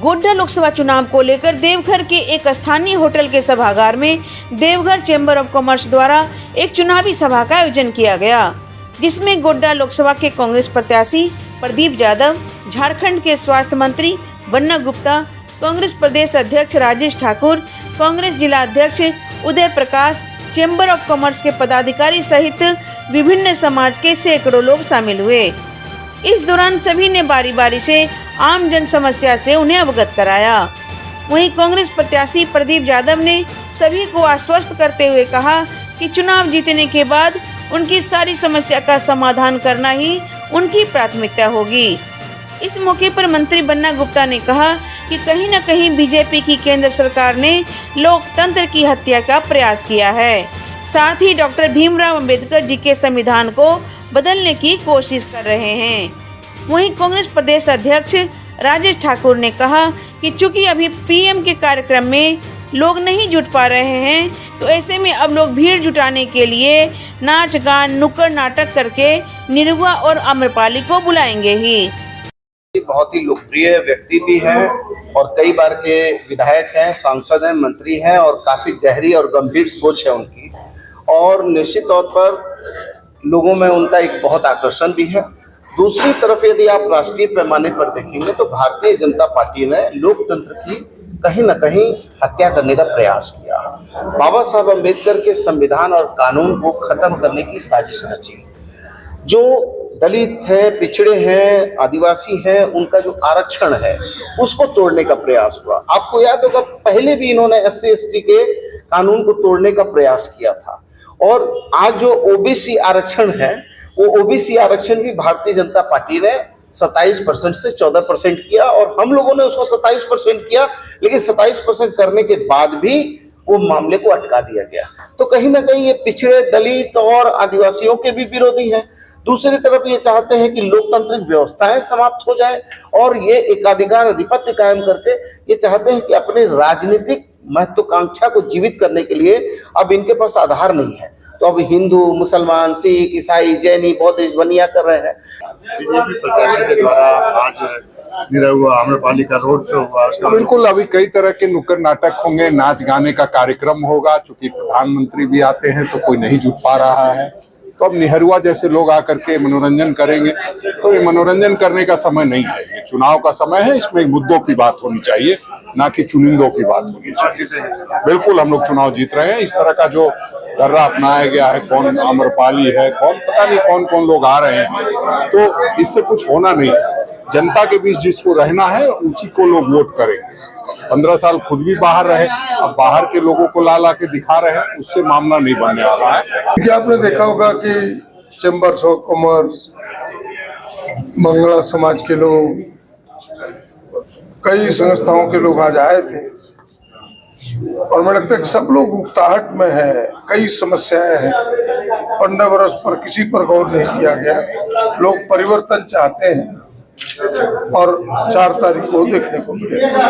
गोड्डा लोकसभा चुनाव को लेकर देवघर के एक स्थानीय होटल के सभागार में देवघर चैम्बर ऑफ कॉमर्स द्वारा एक चुनावी सभा का आयोजन किया गया, जिसमें गोड्डा लोकसभा के कांग्रेस प्रत्याशी प्रदीप यादव, झारखंड के स्वास्थ्य मंत्री बन्ना गुप्ता, कांग्रेस प्रदेश अध्यक्ष राजेश ठाकुर, कांग्रेस जिला अध्यक्ष Uday Prakash, chamber of commerce के पदाधिकारी सहित विभिन्न समाज के सैकड़ों लोग शामिल हुए। इस दौरान सभी ने बारी बारी से आम जन समस्या से उन्हें अवगत कराया। वहीं कांग्रेस प्रत्याशी प्रदीप यादव ने सभी को आश्वस्त करते हुए कहा कि चुनाव जीतने के बाद उनकी सारी समस्या का समाधान करना ही उनकी प्राथमिकता होगी। इस मौके पर मंत्री बन्ना गुप्ता ने कहा कि कहीं न कहीं बीजेपी की केंद्र सरकार ने लोकतंत्र की हत्या का प्रयास किया है, साथ ही डॉक्टर भीमराव अंबेडकर जी के संविधान को बदलने की कोशिश कर रहे हैं। वहीं कांग्रेस प्रदेश अध्यक्ष राजेश ठाकुर ने कहा कि चूंकि अभी पीएम के कार्यक्रम में लोग नहीं जुट पा रहे हैं, तो ऐसे में अब लोग भीड़ जुटाने के लिए नाच गान नुक्कड़ नाटक करके निरहुआ और आम्रपाली को बुलाएंगे ही। बहुत ही लोकप्रिय व्यक्ति भी हैं और कई बार के विधायक हैं, सांसद हैं, मंत्री हैं और काफी गहरी और गंभीर सोच है उनकी, और निश्चित तौर पर लोगों में उनका एक बहुत आकर्षण भी है। दूसरी तरफ यदि आप राष्ट्रीय पैमाने पर देखेंगे तो भारतीय जनता पार्टी ने लोकतंत्र की कहीं न कहीं हत्या करने का प्रयास किया। बाबा साहब अम्बेडकर के संविधान और कानून को खत्म करने की साजिश रची। जो दलित है, पिछड़े हैं, आदिवासी हैं, उनका जो आरक्षण है उसको तोड़ने का प्रयास हुआ। आपको याद होगा पहले भी इन्होंने SC/ST के कानून को तोड़ने का प्रयास किया था, और आज जो OBC आरक्षण है वो OBC आरक्षण भी भारतीय जनता पार्टी ने 27% से 14% किया, और हम लोगों ने उसको 27% किया, लेकिन 27% करने के बाद भी वो मामले को अटका दिया गया। तो कहीं ना कहीं ये पिछड़े, दलित और आदिवासियों के भी विरोधी हैं। दूसरी तरफ ये चाहते हैं कि लोकतांत्रिक व्यवस्थाएं समाप्त हो जाए, और ये एकाधिकार अधिपत्य कायम करके ये चाहते हैं कि अपने राजनीतिक महत्वाकांक्षा को जीवित करने के लिए अब इनके पास आधार नहीं है, तो अब हिंदू, मुसलमान, सिख, ईसाई, जैनी, बौद्धिस्ट बनिया कर रहे हैं। बीजेपी प्रत्याशी के द्वारा आज निरहुआ आम्रपाली का रोड शो हुआ। बिल्कुल, अभी कई तरह के नुक्कड़ नाटक होंगे, नाच गाने का कार्यक्रम होगा। चूंकि प्रधानमंत्री भी आते हैं तो कोई नहीं जुट पा रहा है, तो अब निरहुआ जैसे लोग आकर के मनोरंजन करेंगे। तो ये मनोरंजन करने का समय नहीं है, ये चुनाव का समय है। इसमें मुद्दों की बात होनी चाहिए, ना कि चुनिंदों की बात होनी चाहिए। बिल्कुल हम लोग चुनाव जीत रहे हैं। इस तरह का जो दर्रा अपनाया गया है, कौन आम्रपाली है, कौन पता नहीं कौन कौन लोग आ रहे हैं, तो इससे कुछ होना नहीं है। जनता के बीच जिसको रहना है उसी को लोग वोट करेंगे। 15 साल खुद भी बाहर रहे, अब बाहर के लोगों को ला के दिखा रहे हैं, उससे मामला नहीं बनने वाला है। आपने देखा होगा कि चैम्बर्स ऑफ कॉमर्स, मंगला समाज के लोग, कई संस्थाओं के लोग आज आए थे, और मुझे लगता है कि सब लोग उकताहट में है। कई समस्याएं हैं, 15 वर्ष पर किसी पर गौर नहीं किया गया। लोग परिवर्तन चाहते हैं और 4 तारीख को देखने को मिलेगा।